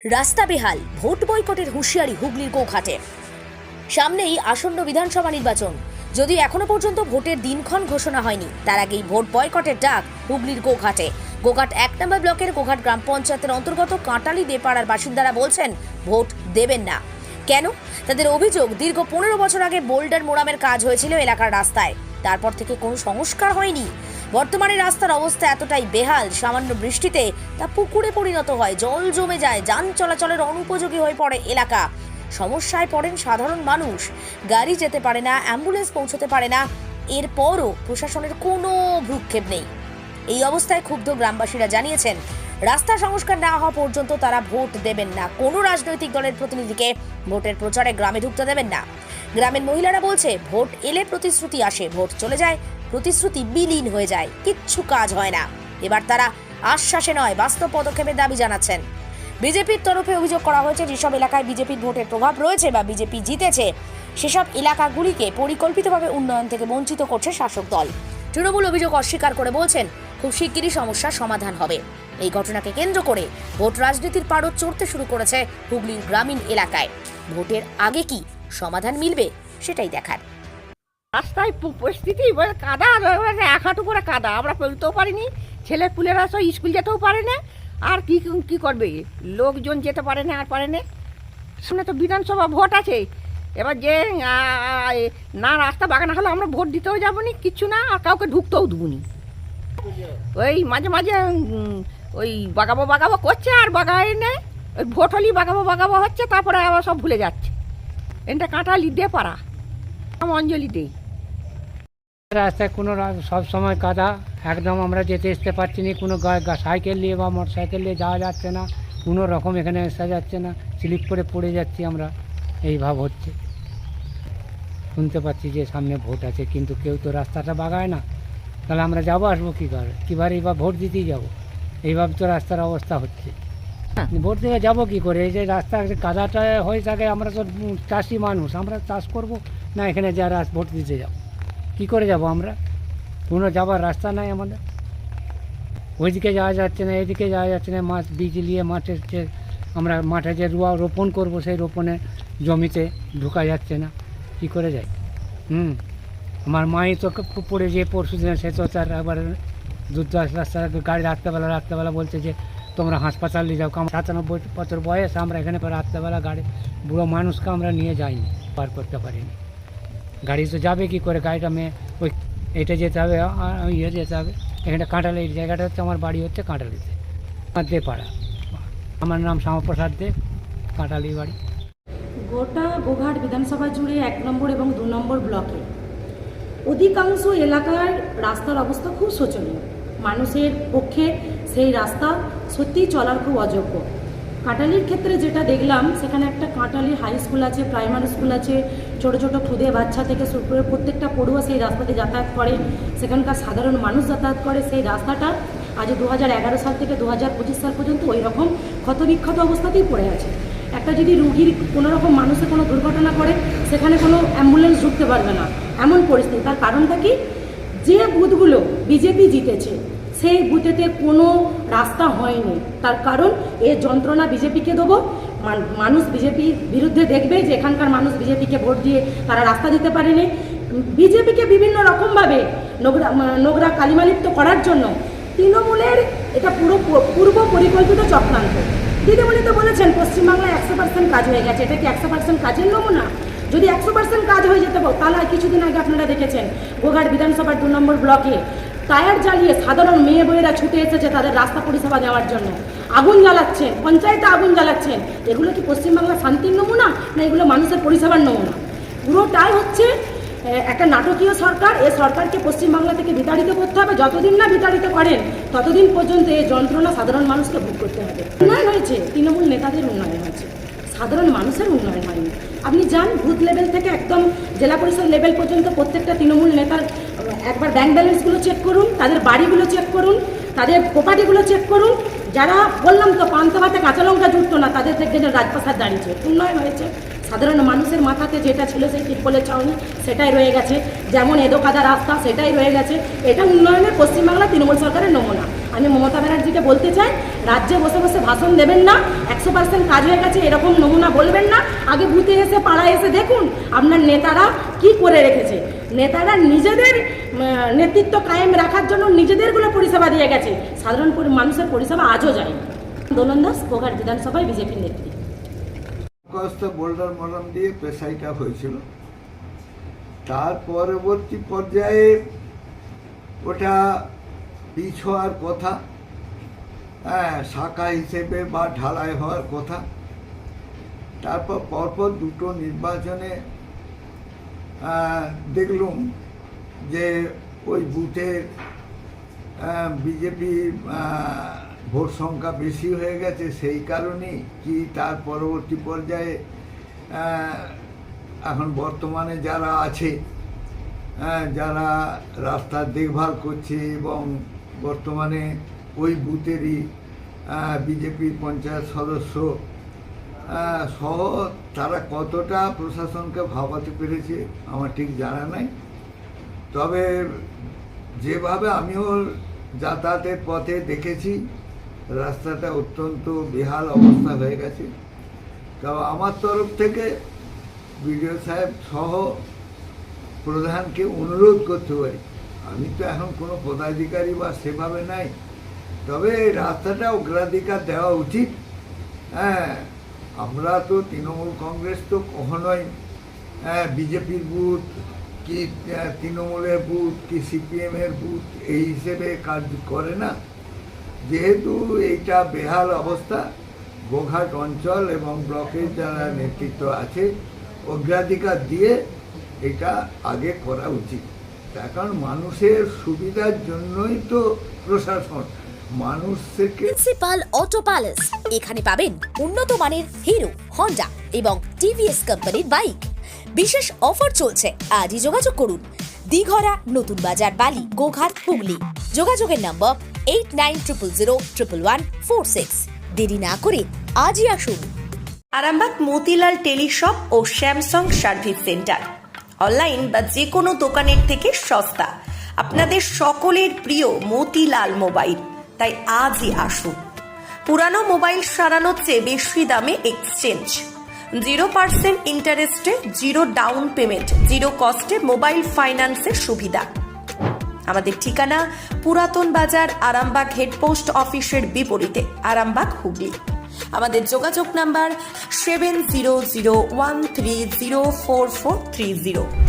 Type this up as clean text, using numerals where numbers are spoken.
রাস্তা বেহাল, ভোট বয়কটের হুঁশিয়ারি হুগলির গোঘাটে। সামনেই আসন্ন বিধানসভা নির্বাচন, যদিও এখনো পর্যন্ত ভোটের দিনক্ষণ ঘোষণা হয়নি, তার আগেই ভোট বয়কটের ডাক হুগলির গোঘাটে। গোঘাট ১ নম্বর ব্লকের গোঘাট গ্রাম পঞ্চায়েতের অন্তর্গত কাঁটালি দেপাড়ার বাসিন্দারা বলছেন ভোট দেবেন না। কেন? তাদের অভিযোগ, দীর্ঘ ১৫ বছর আগে বোল্ডার মোড়ামের কাজ হয়েছিল এলাকার রাস্তায়, তারপর থেকে কোনো সংস্কার হয়নি। বর্তমানে রাস্তার অবস্থা এতটাই বেহাল, সামান্য বৃষ্টিতে তা পুকুরে পরিণত হয়, জল জমে যায়, যান চলাচলের অনুপযোগী হয়ে পড়ে এলাকা। সমস্যায় পড়েন সাধারণ মানুষ, গাড়ি যেতে পারে না, অ্যাম্বুলেন্স পৌঁছতে পারে না, এরপরও প্রশাসনের কোনো ভ্রুক্ষেপ নেই। এই অবস্থায় ক্ষুব্ধ গ্রামবাসীরা জানিয়েছেন, রাস্তা সংস্কার না হওয়া পর্যন্ত তারা ভোট দেবেন না। কোনো রাজনৈতিক দলের প্রতিনিধিকে ভোটের প্রচারে গ্রামে ঢুকতে দেবেন না। গ্রামের মহিলারা বলছে, ভোট এলে প্রতিশ্রুতি আসে, ভোট চলে যায়, প্রতিশ্রুতি বিলীন হয়ে যায়, কিচ্ছু কাজ হয় না। এবার তারা আশ্বাসে নয়, বাস্তব পদক্ষেপের দাবি জানাচ্ছেন। বিজেপির তরফে অভিযোগ করা হয়েছে, যেসব এলাকায় বিজেপির ভোটের প্রভাব রয়েছে বা বিজেপি জিতেছে, সেসব এলাকাগুলিকে পরিকল্পিতভাবে উন্নয়ন থেকে বঞ্চিত করছে শাসক দল। তৃণমূল অভিযোগ অস্বীকার করে বলছেন, খুব শিগগিরই সমস্যার সমাধান হবে। এই ঘটনাকে কেন্দ্র করে ভোট রাজনীতির পারদ চড়তে শুরু করেছে হুগলির গ্রামীণ এলাকায়। ভোটের আগে কি সমাধান মিলবে, সেটাই দেখার। রাস্তায় পরিস্থিতি কাদা, এক হাঁটু করে কাদা, আমরা ফেলতেও পারিনি, ছেলে পুলেরা সব স্কুল যেতেও পারে না। আর কি করবে, লোকজন যেতে পারে না, আর পারে না। সামনে তো বিধানসভা ভোট আছে, এবার যে না রাস্তা বাগানো হলে আমরা ভোট দিতেও যাবো নি, কিচ্ছু না, আর কাউকে ঢুকতেও দেবো নি। ওই মাঝে মাঝে ওই বাগাবো করছে, আর বাগায় নেই, ওই ভোট হলেই বাগাবো হচ্ছে, তারপরে আবার সব ভুলে যাচ্ছে। এটা কাঁটালি দিয়ে পাড়া অঞ্জলিতেই রাস্তায় কোনো সব সময় কাদা, একদম আমরা যেতে আসতে পারছি না, কোনো সাইকেল নিয়ে বা মোটর সাইকেল নিয়ে যাওয়া যাচ্ছে না, কোনো রকম এখানে আসা যাচ্ছে না, স্লিপ করে পড়ে যাচ্ছি আমরা, এই ভাব হচ্ছে। শুনতে পাচ্ছি যে সামনে ভোট আছে, কিন্তু কেউ তো রাস্তাটা বাগায় না, তাহলে আমরা যাবো আসবো কীভাবে বা ভোট দিতেই যাবো, এইভাবে তো রাস্তার অবস্থা হচ্ছে। ভোট দিতে যাবো কী করে? এই যে রাস্তা কাদাটা হয়ে থাকে, আমরা তো চাষি মানুষ, আমরা চাষ করব না, এখানে যারা ভোট দিতে যাবো কী করে যাব আমরা? কোনো যাবার রাস্তা নাই আমাদের, ওইদিকে যাওয়া যাচ্ছে না, এদিকে যাওয়া যাচ্ছে না, মাছ বীজ নিয়ে আমরা মাঠে যে রোপণ করব, সেই রোপণে জমিতে ঢোকা যাচ্ছে না, কী করে যাই? আমার মাই তো পড়ে যেয়ে পরশু দিনে, সে তো তার একবার রাস্তা গাড়ি রাত্রেবেলা বলছে যে তোমরা হাসপাতাল নিয়ে যাও। ৯৭ বছর বয়স, আমরা এখানে রাত্রেবেলা গাড়ি, বুড়ো মানুষকে আমরা নিয়ে যাইনি, পার করতে পারিনি। গাড়ি তো যাবে কী করে? গাড়িটা ওই এটা যেতে হবে, যেতে হবে, এখানে কাঁটালি, এই জায়গাটা হচ্ছে আমার বাড়ি হচ্ছে কাঁটালিতে, দেপাড়া। আমার নাম শ্যামাপ্রসাদ দে, কাঁটালি বাড়ি। গোটা গোঘাট বিধানসভা জুড়ে ১ নম্বর এবং ২ নম্বর ব্লকে অধিকাংশ এলাকার রাস্তার অবস্থা খুব শোচনীয়। মানুষের পক্ষে সেই রাস্তা সত্যিই চলার খুব অযোগ্য। কাঁটালির ক্ষেত্রে যেটা দেখলাম, সেখানে একটা কাঁটালি হাই স্কুল আছে, প্রাইমারি স্কুল আছে, ছোটো ছোটো খুদে বাচ্চা থেকে শুরু করে প্রত্যেকটা পড়ুয়া সেই রাস্তাতে যাতায়াত করে, সেখানকার সাধারণ মানুষ যাতায়াত করে। সেই রাস্তাটা আজ ২০১১ সাল থেকে ২০২৫ সাল পর্যন্ত ওই রকম ক্ষতবিক্ষত অবস্থাতেই পড়ে আছে। একটা যদি রুগীর কোনো রকম মানুষের কোনো দুর্ঘটনা করে, সেখানে কোনো অ্যাম্বুলেন্স ঢুকতে পারবে না, এমন পরিস্থিতি। তার কারণটা কি? যে বুথগুলো বিজেপি জিতেছে, সেই বুথেতে কোনো রাস্তা হয়নি। তার কারণ এর যন্ত্রণা বিজেপিকে দেবো, মানুষ বিজেপির বিরুদ্ধে দেখবে যে এখানকার মানুষ বিজেপিকে ভোট দিয়ে তারা রাস্তা দিতে পারেনি। বিজেপিকে বিভিন্ন রকমভাবে নোংরা কালিমালিপ্ত করার জন্য তৃণমূলের এটা পূর্ব পরিকল্পিত চক্রান্ত। দিদিমণি তো বলেছেন পশ্চিমবাংলায় ১০০% কাজ হয়ে গেছে। এটা কি ১০০% কাজের নমুনা? যদি ১০০% কাজ হয়ে যেতে তাহলে কিছুদিন আগে আপনারা দেখেছেন গোঘাট বিধানসভার ২ নম্বর ব্লকে টায়ার জ্বালিয়ে সাধারণ মেয়ে বইয়েরা ছুটে এসেছে তাদের রাস্তা পরিষেবা দেওয়ার জন্য, আগুন জ্বালাচ্ছেন, পঞ্চায়েতে আগুন জ্বালাচ্ছেন। এগুলো কি পশ্চিমবাংলার শান্তির নমুনা, না এগুলো মানুষের পরিষেবার নমুনা? পুরোটাই হচ্ছে একটা নাটকীয় সরকার। এই সরকারকে পশ্চিমবাংলা থেকে বিতাড়িত করতে হবে। যতদিন না বিতাড়িত করেন, ততদিন পর্যন্ত এই যন্ত্রণা সাধারণ মানুষকে ভোগ করতে হবে। উন্নয়ন হয়েছে, তৃণমূল নেতাদের উন্নয়ন হয়েছে, সাধারণ মানুষের উন্নয়ন হয়নি। আপনি যান বুথ লেভেল থেকে একদম জেলা পরিষদ লেভেল পর্যন্ত প্রত্যেকটা তৃণমূল নেতার একবার ব্যাংক ব্যালেন্সগুলো চেক করুন, তাদের বাড়িগুলো চেক করুন, তাদের প্রপার্টিগুলো চেক করুন। যারা বললাম তো পান্তা ভাতে কাঁচা লঙ্কা জুটতো না, তাদের দেখবেন যে রাজপ্রাসাদ দাঁড়িয়েছে। উন্নয়ন হয়েছে, সাধারণ মানুষের মাথাতে যেটা ছিল সেই তিরপলের ছাউনি সেটাই রয়ে গেছে, যেমন এদোকাদা রাস্তা সেটাই রয়ে গেছে। এটা উন্নয়নের পশ্চিমবাংলা তৃণমূল সরকারের নমুনা। আমি মমতা ব্যানার্জিকে বলতে চাই, রাজ্যে বসে বসে ভাষণ দেবেন না, 100% কাজ হয়ে গেছে এরকম নমুনা বলবেন না, আগে বুথে এসে পাড়ায় এসে দেখুন আপনার নেতারা কি করে রেখেছে। নেতারা নিজেদের নেতৃত্ব কায়েম রাখার জন্য নিজেদেরগুলো পরিষেবা দিয়ে গেছে, সাধারণ মানুষের পরিষেবা আজও যায়। দোলন দাস, গোঘাট বিধানসভায় বিজেপির নেত্রী। বোল্ডার মলম দিয়ে পেশাইটা হয়েছিল, তার পরবর্তী পর্যায়ে ওটা পিচ হওয়ার কথা, শাখা হিসেবে বা ঢালাই হওয়ার কথা। তারপর পরপর দুটো নির্বাচনে দেখলুম যে ওই বুথের বিজেপি ভোট সংখ্যা বেশি হয়ে গেছে, সেই কারণেই কি তার পরবর্তী পর্যায়ে এখন বর্তমানে যারা আছে, যারা রাস্তার দেখভাল করছে এবং বর্তমানে ওই বুথেরই বিজেপির পঞ্চায়েত সদস্য সহ তারা কতটা প্রশাসনকে ভাবাতে পেরেছে আমার ঠিক জানা নাই। তবে যেভাবে আমিও যাতায়াতের পথে দেখেছি, রাস্তাটা অত্যন্ত বেহাল অবস্থা হয়ে গেছে। তো আমার তরফ থেকে বিডিও সাহেব সহ প্রধানকে অনুরোধ করতে পারি, আমি তো এখন কোনো পদাধিকারী বা সেভাবে নাই, তবে এই রাস্তাটা অগ্রাধিকার দেওয়া উচিত। আমরা তো তৃণমূল কংগ্রেস তো কখনোই বিজেপির বুথ কি তৃণমূলের বুথ কি সিপিএমের বুথ এই হিসেবে কাজ করে না। যেহেতু এইটা বেহাল অবস্থা, গোঘাট অঞ্চল এবং ব্লকের যারা নেতৃত্ব আছে অগ্রাধিকার দিয়ে এটা আগে করা উচিত। তার কারণ মানুষের সুবিধার জন্যই তো প্রশাসন, মানুষকে। প্রিন্সিপাল অটো প্যালেস, এখানে পাবেন উন্নত মানের হিরো, হন্ডা এবং টিভিএস কোম্পানির বাইক। বিশেষ অফার চলছে, আজই যোগাযোগ করুন। দিঘরা, নতুন বাজার, বালি, গোঘাট, হুগলি। যোগাযোগের নম্বর 8900011146। দেরি না করে আজই আসুন। আরামবাগ মতিলাল টেলিশপ ও স্যামসাং সার্ভিস সেন্টার, অনলাইন বা যে কোনো দোকানের থেকে সস্তা। আপনাদের সকলের প্রিয় মতিলাল মোবাইল, তাই আজই আসুন। পুরানো মোবাইল সারানোর চেয়ে বেশি দামে এক্সচেঞ্জ, 0% ইন্টারেস্টে, 0 ডাউন পেমেন্ট, 0 কস্টে মোবাইল ফাইন্যান্সের সুবিধা। আমাদের ঠিকানা পুরাতন বাজার, আরামবাগ হেডপোস্ট অফিসের বিপরীতে, আরামবাগ, হুগলি। আমাদের যোগাযোগ নাম্বার 7001304430।